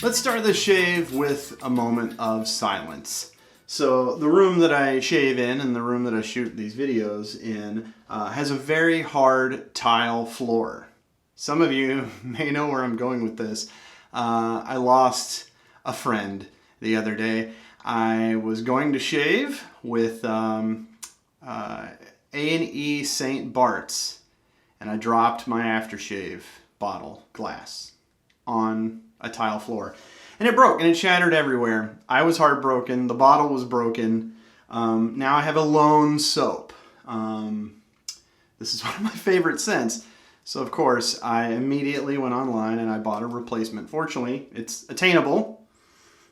Let's start the shave with a moment of silence. So the room that I shave in and the room that I shoot these videos in has a very hard tile floor. Some of you may know where I'm going with this. I lost a friend the other day. I was going to shave with A&E St. Barts, and I dropped my aftershave bottle glass on a tile floor. And it broke and it shattered everywhere. I was heartbroken. The bottle was broken. Now I have a lone soap. This is one of my favorite scents. So of course I immediately went online and I bought a replacement. Fortunately, it's attainable.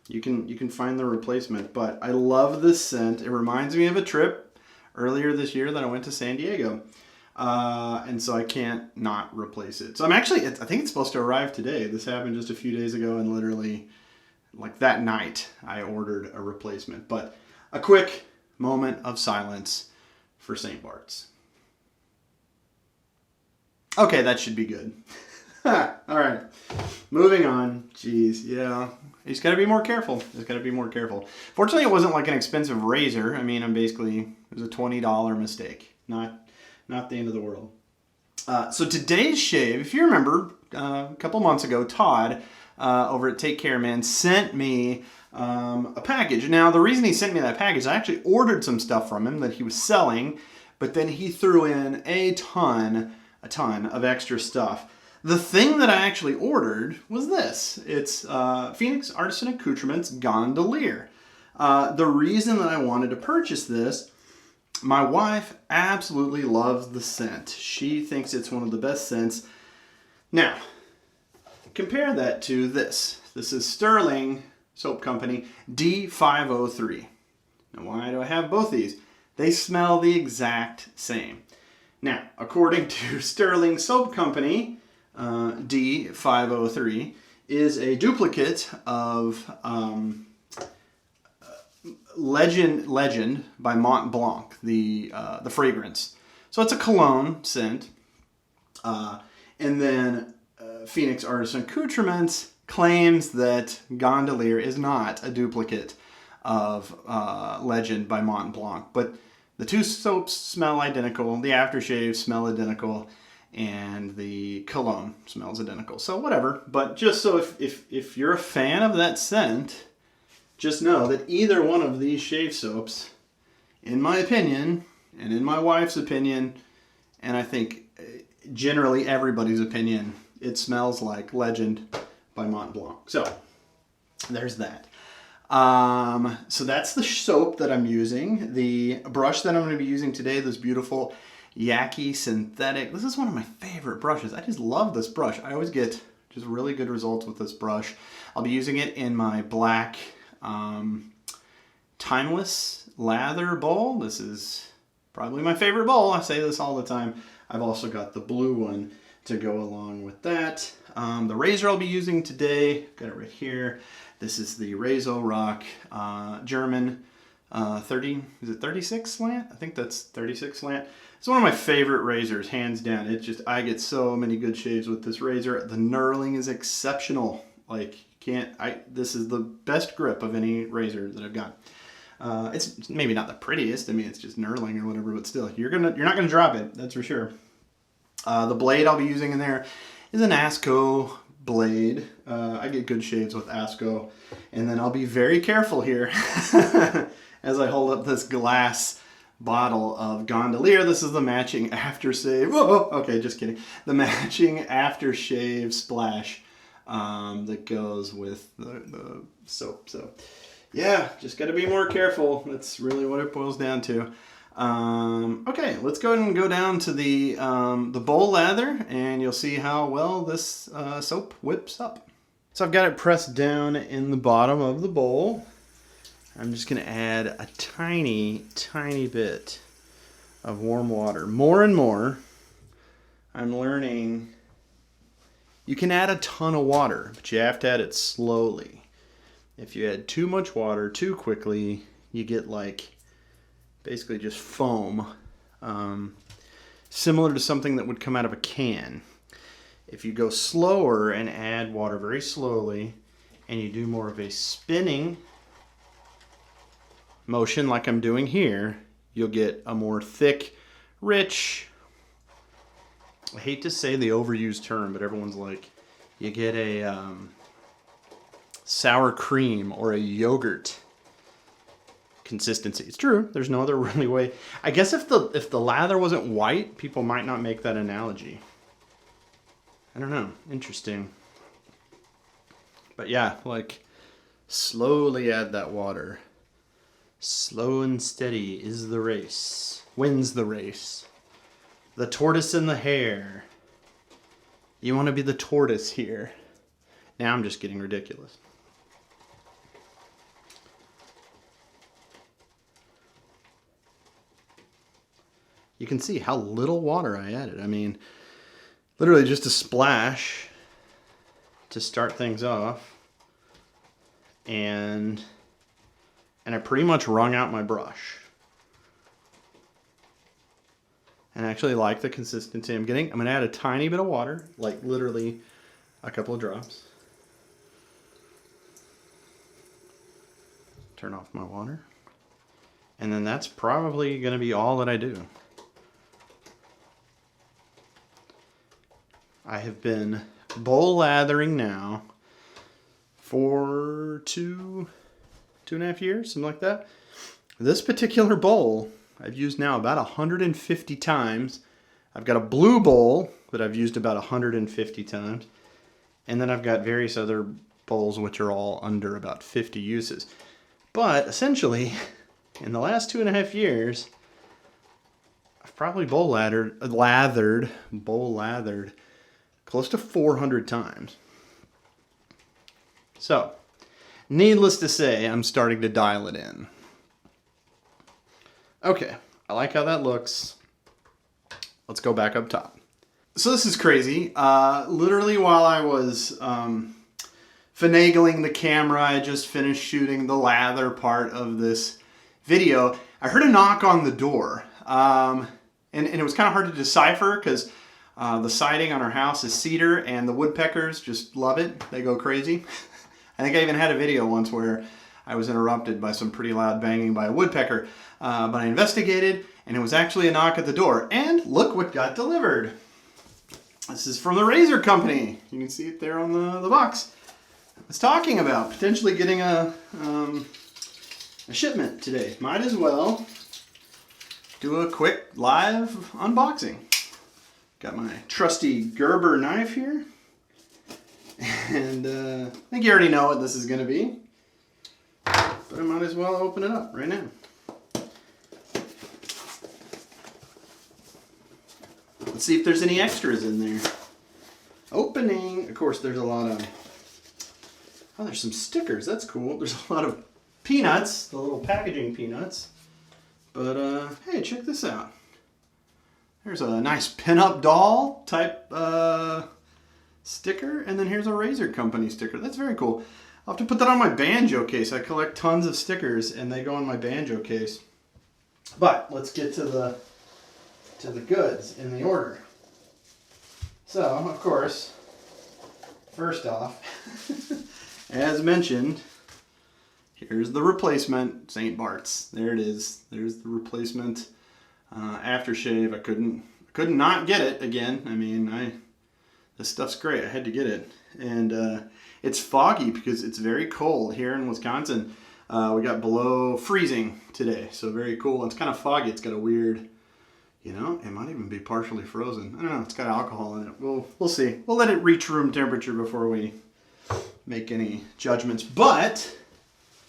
You can find the replacement, but I love this scent. It reminds me of a trip earlier this year that I went to San Diego. And so I can't not replace it. So I think it's supposed to arrive today. This happened just a few days ago, and literally like that night I ordered a replacement. But a quick moment of silence for St. Bart's. Okay, that should be good. All right, moving on. Jeez, yeah. You just got to be more careful. Fortunately, it wasn't like an expensive razor. I mean, it was a $20 mistake. Not the end of the world. So today's shave, if you remember, a couple months ago, Todd over at Take Care Man sent me a package. Now, the reason he sent me that package, I actually ordered some stuff from him that he was selling, but then he threw in a ton of extra stuff. The thing that I actually ordered was this. It's Phoenix Artisan Accoutrements Gondolier. The reason that I wanted to purchase this, my wife absolutely loves the scent. She thinks it's one of the best scents. Now, compare that to this. This is Sterling Soap Company D503. Now, why do I have both these? They smell the exact same. Now, according to Sterling Soap Company, D503 is a duplicate of Legend by Mont Blanc, the fragrance. So it's a cologne scent. And then Phoenix Artisan Accoutrements claims that Gondolier is not a duplicate of Legend by Mont Blanc. But the two soaps smell identical, the aftershave smell identical, and the cologne smells identical. So whatever. But just so if you're a fan of that scent, just know that either one of these shave soaps, in my opinion, and in my wife's opinion, and I think generally everybody's opinion, it smells like Legend by Mont Blanc. So, there's that. So that's the soap that I'm using. The brush that I'm going to be using today, this beautiful Yaqi synthetic. This is one of my favorite brushes. I just love this brush. I always get just really good results with this brush. I'll be using it in my black Timeless Lather bowl. This is probably my favorite bowl. I say this all the time. I've also got the blue one to go along with that. The razor I'll be using today, got it right here. This is the RazoRock German 36 slant? I think that's 36 slant. It's one of my favorite razors, hands down. I get so many good shaves with this razor. The knurling is exceptional. Like, this is the best grip of any razor that I've got. It's maybe not the prettiest. I mean, it's just knurling or whatever, but still, you're not gonna drop it. That's for sure. The blade I'll be using in there is an Asco blade. I get good shaves with Asco, and then I'll be very careful here as I hold up this glass bottle of Gondolier. This is the matching aftershave. Whoa, okay, just kidding. The matching aftershave splash that goes with the soap. So yeah, just got to be more careful. That's really what it boils down to. Okay, let's go ahead and go down to the bowl lather, and you'll see how well this soap whips up. So I've got it pressed down in the bottom of the bowl. I'm just going to add a tiny bit of warm water. More and more, I'm learning you can add a ton of water, but you have to add it slowly. If you add too much water too quickly, you get like basically just foam, similar to something that would come out of a can. If you go slower and add water very slowly and you do more of a spinning motion like I'm doing here, you'll get a more thick, rich, I hate to say the overused term, but everyone's like, you get a sour cream or a yogurt consistency. It's true. There's no other really way. I guess if the lather wasn't white, people might not make that analogy. I don't know. Interesting. But yeah, like slowly add that water. Slow and steady is the race. Wins the race. The tortoise and the hare. You want to be the tortoise here. Now I'm just getting ridiculous. You can see how little water I added. I mean, literally just a splash to start things off. And I pretty much wrung out my brush. And I actually like the consistency I'm getting. I'm going to add a tiny bit of water, like literally a couple of drops. Turn off my water. And then that's probably going to be all that I do. I have been bowl lathering now for 2.5 years, something like that. This particular bowl I've used now about 150 times. I've got a blue bowl that I've used about 150 times. And then I've got various other bowls which are all under about 50 uses. But essentially, in the last 2.5 years, I've probably lathered close to 400 times. So, needless to say, I'm starting to dial it in. Okay, I like how that looks. Let's go back up top. So this is crazy. Literally while I was finagling the camera, I just finished shooting the lather part of this video. I heard a knock on the door. And it was kind of hard to decipher because the siding on our house is cedar and the woodpeckers just love it. They go crazy. I think I even had a video once where I was interrupted by some pretty loud banging by a woodpecker. But I investigated and it was actually a knock at the door. And look what got delivered. This is from the Razor company. You can see it there on the box. I was talking about potentially getting a shipment today. Might as well do a quick live unboxing. Got my trusty Gerber knife here. And I think you already know what this is going to be. But I might as well open it up right now. Let's see if there's any extras in there. Opening. Of course, there's a lot of... Oh, there's some stickers. That's cool. There's a lot of peanuts, the little packaging peanuts. But, hey, check this out. There's a nice pin-up doll type sticker. And then here's a Razor company sticker. That's very cool. I'll have to put that on my banjo case. I collect tons of stickers, and they go on my banjo case. But let's get to the goods in the order. So, of course, first off, as mentioned, here's the replacement St. Barts. There it is. There's the replacement aftershave. I couldn't not get it again. I mean, this stuff's great. I had to get it. And it's foggy because it's very cold here in Wisconsin. We got below freezing today, so very cool. It's kind of foggy. It's got a weird, you know, it might even be partially frozen. I don't know. It's got alcohol in it. We'll see. We'll let it reach room temperature before we make any judgments. But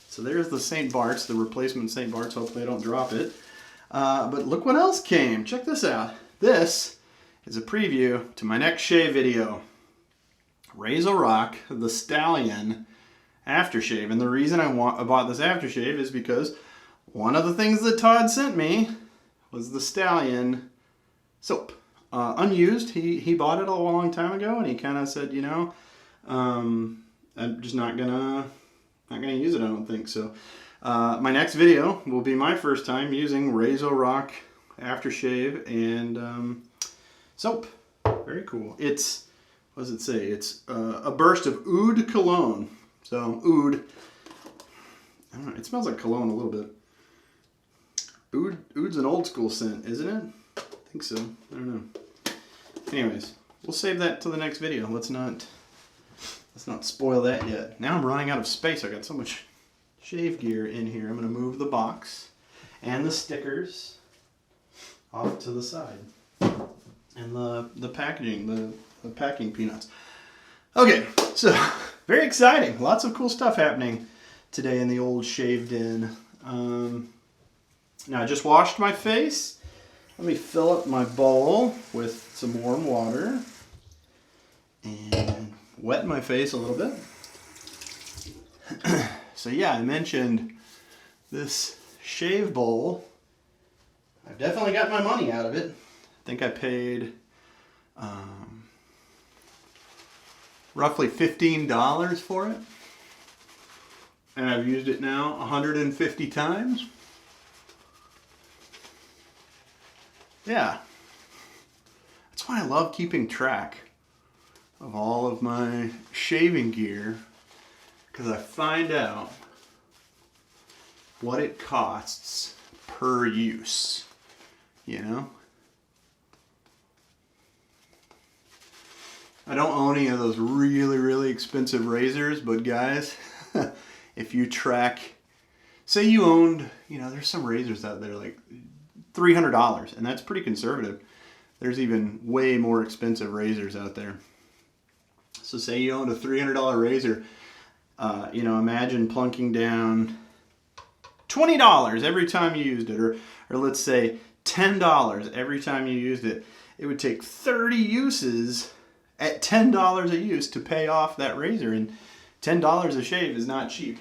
so there's the St. Barts, the replacement St. Barts. Hopefully I don't drop it. But look what else came. Check this out. This is a preview to my next shave video. RazoRock, the Stallion aftershave. And the reason I bought this aftershave is because one of the things that Todd sent me was the Stallion soap. Unused. He bought it a long time ago, and he kind of said, you know, I'm just not gonna use it, I don't think. So my next video will be my first time using RazoRock aftershave and soap. Very cool. It's, what does it say? It's a burst of oud cologne. So, oud. I don't know, it smells like cologne a little bit. Oud's an old school scent, isn't it? I think so. I don't know. Anyways, we'll save that till the next video. Let's not spoil that yet. Now I'm running out of space. I got so much shave gear in here. I'm going to move the box and the stickers off to the side. And the packaging, the packing peanuts. Okay, so very exciting. Lots of cool stuff happening today in the old shaved in. Now I just washed my face. Let me fill up my bowl with some warm water and wet my face a little bit. So yeah, I mentioned this shave bowl. I've definitely got my money out of it. I think I paid roughly $15 for it. And I've used it now 150 times. Yeah. That's why I love keeping track of all of my shaving gear, because I find out what it costs per use, you know? I don't own any of those really, really expensive razors, but guys, if you track, say you owned, you know, there's some razors out there like $300, and that's pretty conservative. There's even way more expensive razors out there. So say you owned a $300 razor, you know, imagine plunking down $20 every time you used it, or let's say $10 every time you used it. It would take 30 uses at $10 a use to pay off that razor, and $10 a shave is not cheap.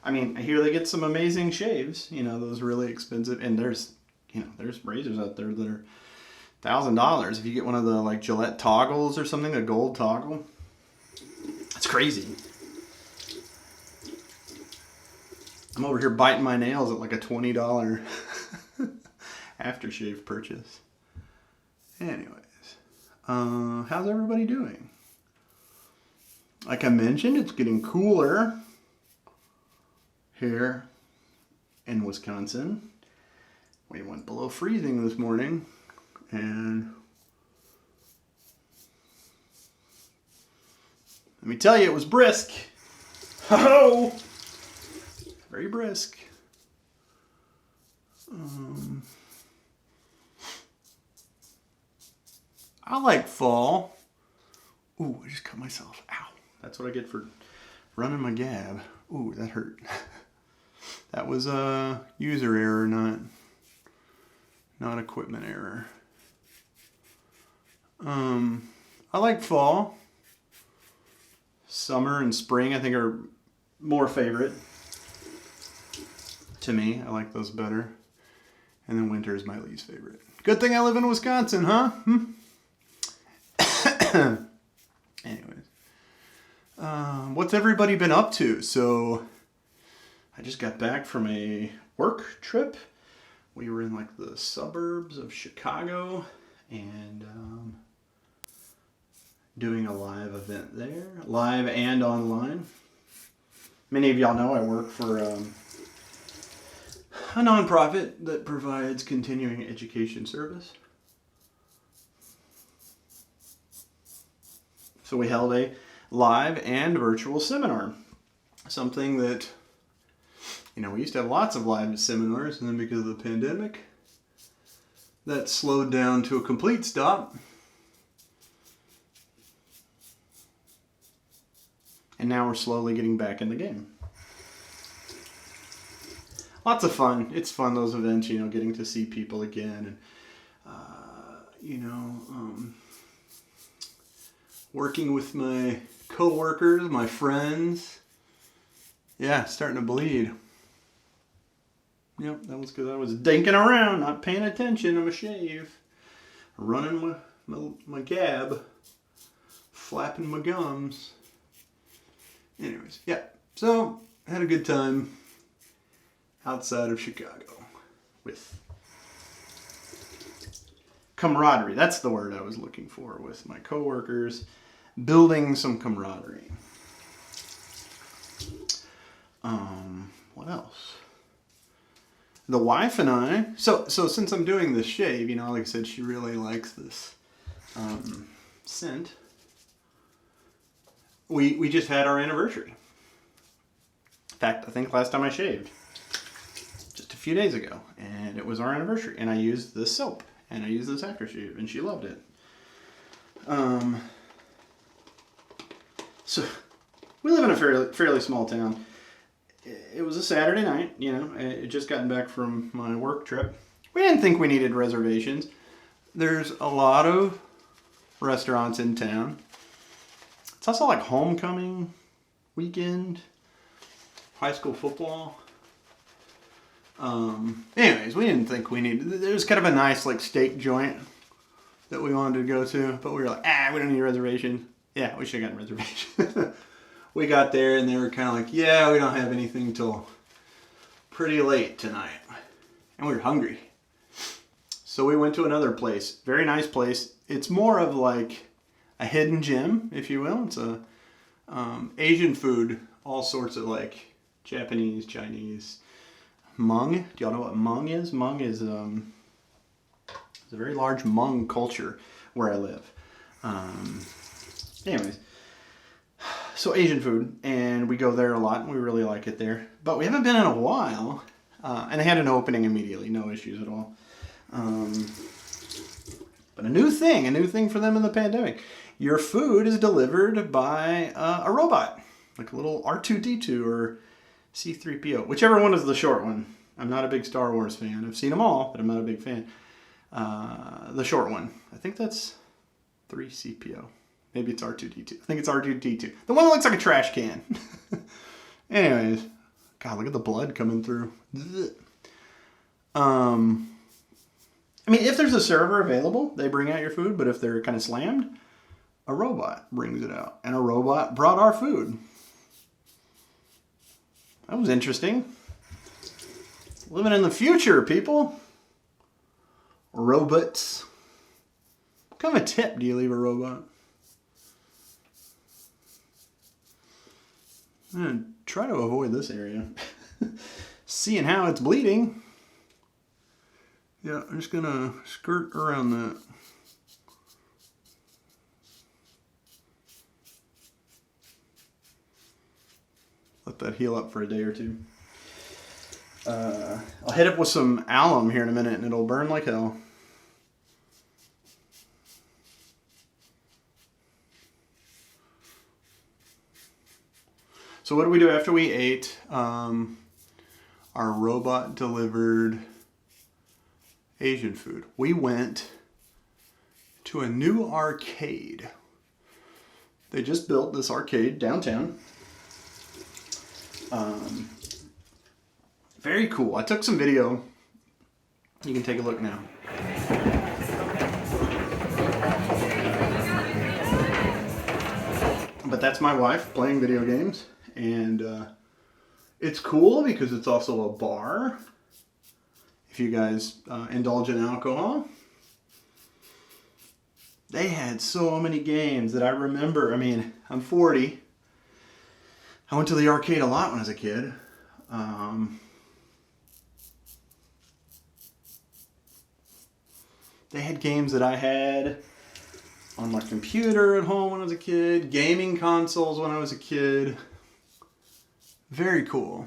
I mean, I hear they get some amazing shaves, you know, those really expensive, and there's, you know, there's razors out there that are $1,000 if you get one of the like Gillette toggles or something, a gold toggle. That's crazy. I'm over here biting my nails at like a $20 aftershave purchase. Anyways, how's everybody doing? Like I mentioned, it's getting cooler here in Wisconsin. We went below freezing this morning, and let me tell you, it was brisk. Ho-ho! Very brisk. I like fall. Ooh, I just cut myself. Ow. That's what I get for running my gab. Ooh, that hurt. That was a user error, not equipment error. I like fall. Summer and spring, I think, are more favorite to me. I like those better. And then winter is my least favorite. Good thing I live in Wisconsin, huh? Anyways. What's everybody been up to? So, I just got back from a work trip. We were in like the suburbs of Chicago and doing a live event there. Live and online. Many of y'all know I work for a nonprofit that provides continuing education service. So we held a live and virtual seminar. Something that, you know, we used to have lots of live seminars, and then because of the pandemic, that slowed down to a complete stop. And now we're slowly getting back in the game. Lots of fun. It's fun, those events, you know, getting to see people again, and, you know, working with my co-workers, my friends. Yeah, starting to bleed. Yep, that was because I was dinking around, not paying attention to my shave. Running my gab. Flapping my gums. Anyways, yeah. So, had a good time outside of Chicago with camaraderie. That's the word I was looking for, with my coworkers. Building some camaraderie. What else? The wife and I, so since I'm doing this shave, you know, like I said, she really likes this scent. We just had our anniversary. In fact, I think last time I shaved, just a few days ago, and it was our anniversary, and I used this soap, and I used this aftershave, and she loved it. So we live in a fairly small town. It was a Saturday night, you know, I had just gotten back from my work trip. We didn't think we needed reservations. There's a lot of restaurants in town. It's also like homecoming weekend, high school football. Anyways, we didn't think we needed, there was kind of a nice like steak joint that we wanted to go to, but we were like, we don't need a reservation. Yeah, we should have gotten a reservation. We got there and they were kind of like, yeah, we don't have anything till pretty late tonight. And we were hungry. So we went to another place, very nice place. It's more of like a hidden gem, if you will. It's a Asian food, all sorts of like Japanese, Chinese, Hmong. Do y'all know what Hmong is? Hmong is it's a very large Hmong culture where I live. Anyways, so Asian food, and we go there a lot, and we really like it there. But we haven't been in a while, and they had an opening immediately, no issues at all. But a new thing for them in the pandemic. Your food is delivered by a robot, like a little R2-D2 or C-3PO, whichever one is the short one. I'm not a big Star Wars fan. I've seen them all, but I'm not a big fan. The short one, I think that's 3CPO. Maybe it's R2-D2. I think it's R2-D2. The one that looks like a trash can. Anyways, God, look at the blood coming through. I mean, if there's a server available, they bring out your food, but if they're kind of slammed, a robot brings it out. And a robot brought our food. That was interesting. Living in the future, people. Robots. What kind of a tip do you leave a robot? I'm going to try to avoid this area. Seeing how it's bleeding. Yeah, I'm just going to skirt around that. Let that heal up for a day or two. I'll hit it with some alum here in a minute and it'll burn like hell. So what did we do after we ate our robot delivered Asian food? We went to a new arcade. They just built this arcade downtown. Very cool. I took some video. You can take a look now. But that's my wife playing video games. And it's cool because it's also a bar. If you guys indulge in alcohol. They had so many games that I remember. I mean, I'm 40. I went to the arcade a lot when I was a kid. They had games that I had on my computer at home when I was a kid. Gaming consoles when I was a kid. Very cool.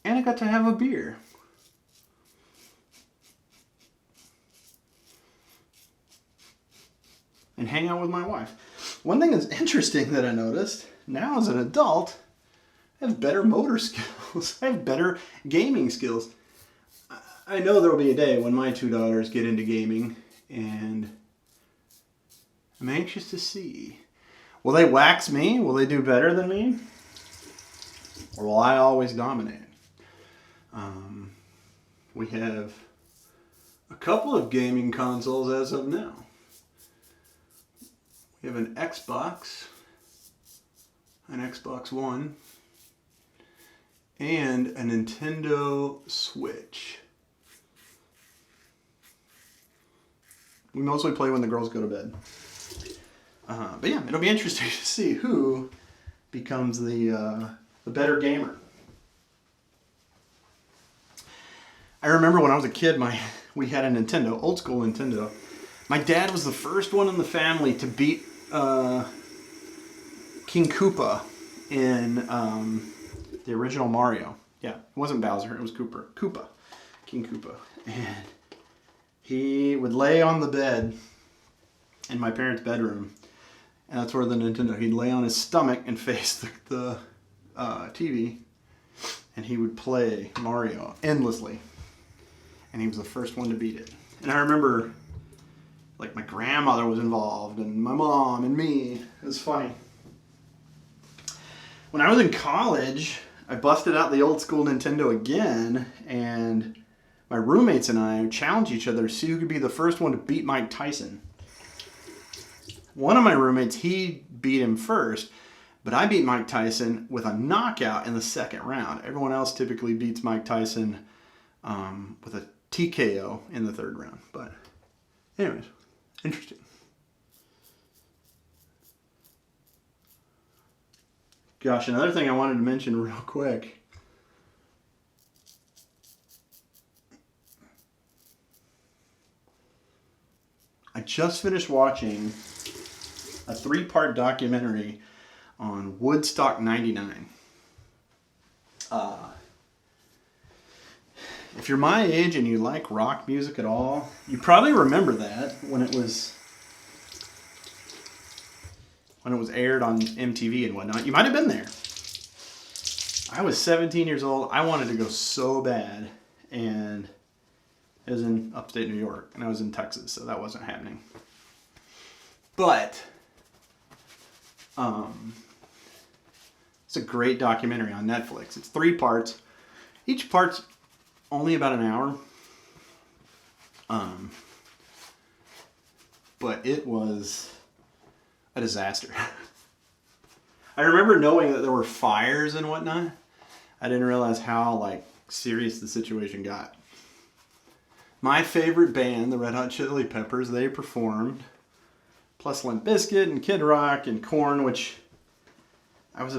And I got to have a beer. And hang out with my wife. One thing that's interesting that I noticed, now as an adult, I have better motor skills. I have better gaming skills. I know there will be a day when my two daughters get into gaming, and I'm anxious to see. Will they wax me? Will they do better than me? Or will I always dominate? We have a couple of gaming consoles as of now. We have an Xbox One, and a Nintendo Switch. We mostly play when the girls go to bed. But yeah, it'll be interesting to see who becomes the better gamer. I remember when I was a kid, we had a Nintendo, old school Nintendo. My dad was the first one in the family to beat King Koopa in the original Mario. Yeah, it wasn't Bowser, it was Koopa. King Koopa. And he would lay on the bed in my parents' bedroom. And that's where the Nintendo, he'd lay on his stomach and face the TV. And he would play Mario endlessly. And he was the first one to beat it. And I remember, like, my grandmother was involved, and my mom, and me. It was funny. When I was in college, I busted out the old school Nintendo again, and my roommates and I challenged each other to see who could be the first one to beat Mike Tyson. One of my roommates, he beat him first, but I beat Mike Tyson with a knockout in the second round. Everyone else typically beats Mike Tyson with a TKO in the third round. But anyways, interesting. Gosh, another thing I wanted to mention real quick. I just finished watching a 3-part documentary on Woodstock 99. If you're my age and you like rock music at all, you probably remember that when it was aired on MTV and whatnot. You might have been there. I was 17 years old. I wanted to go so bad, and it was in upstate New York, and I was in Texas, so that wasn't happening. But it's a great documentary on Netflix. It's 3 parts. Each part's only about an hour. But it was a disaster. I remember knowing that there were fires and whatnot. I didn't realize how serious the situation got. My favorite band, the Red Hot Chili Peppers, they performed. Plus Limp Bizkit and Kid Rock and Korn, which I was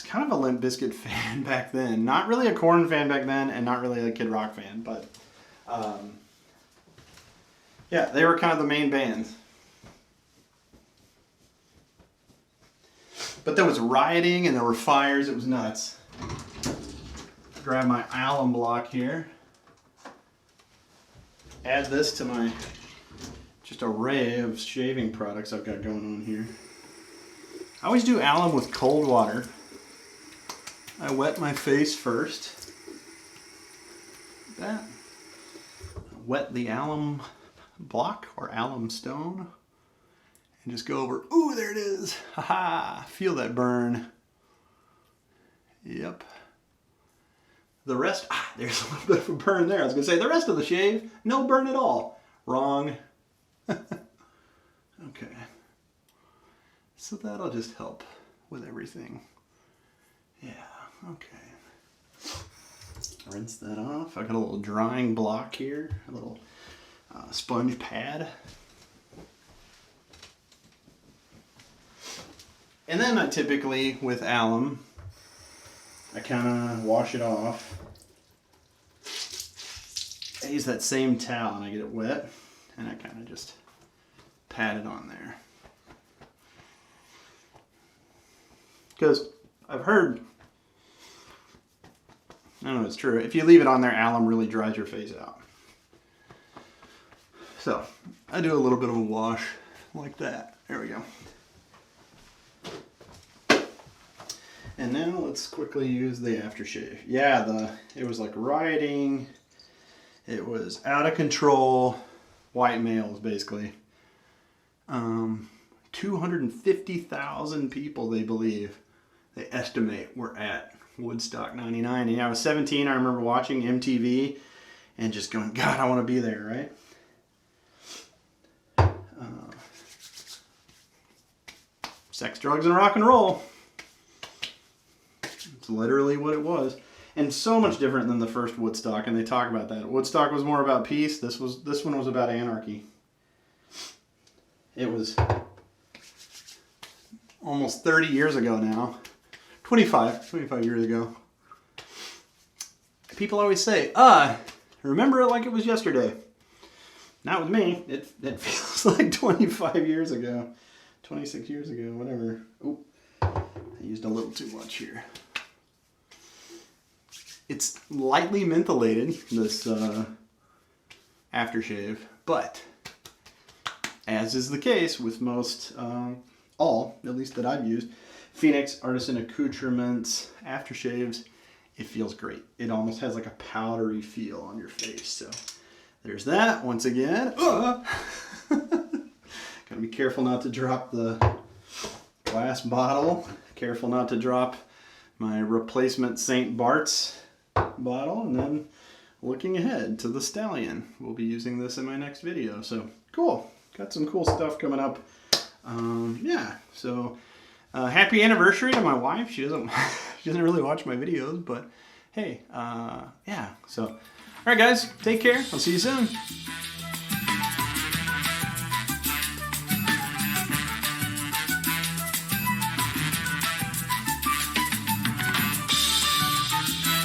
kind of a Limp Bizkit fan back then. Not really a Korn fan back then, and not really a Kid Rock fan, but yeah, they were kind of the main bands. But there was rioting and there were fires. It was nuts. Grab my alum block here. Add this to my just array of shaving products I've got going on here. I always do alum with cold water. I wet my face first. Like that. Wet the alum block or alum stone. And just go over, ooh, there it is. Haha, feel that burn. Yep. The rest, there's a little bit of a burn there. I was gonna say the rest of the shave, no burn at all. Wrong. Okay. So that'll just help with everything. Yeah, okay. Rinse that off. I got a little drying block here, a little sponge pad. And then I typically, with alum, I kind of wash it off. I use that same towel and I get it wet, and I kind of just pat it on there. Because I've heard, I don't know if it's true, if you leave it on there, alum really dries your face out. So I do a little bit of a wash like that. There we go. And now let's quickly use the aftershave. Yeah, it was like rioting. It was out of control. White males, basically. 250,000 people, they believe, they estimate, were at Woodstock 99. And yeah, I was 17. I remember watching MTV and just going, God, I want to be there, right? Sex, drugs, and rock and roll. It's literally what it was. And so much different than the first Woodstock, and they talk about that. Woodstock was more about peace. This one was about anarchy. It was almost 30 years ago now. 25 years ago. People always say, remember it like it was yesterday. Not with me. It feels like 25 years ago. 26 years ago, whatever. Oop, I used a little too much here. It's lightly mentholated, this aftershave, but as is the case with most, all, at least that I've used, Phoenix, Artisan, Accoutrements, aftershaves, it feels great. It almost has like a powdery feel on your face. So there's that once again. Gotta be careful not to drop the glass bottle. Careful not to drop my replacement St. Barts bottle. And then looking ahead to the Stallion. We'll be using this in my next video. So cool. Got some cool stuff coming up. Yeah, so happy anniversary to my wife. She doesn't really watch my videos, but hey, yeah. So, all right, guys, take care. I'll see you soon.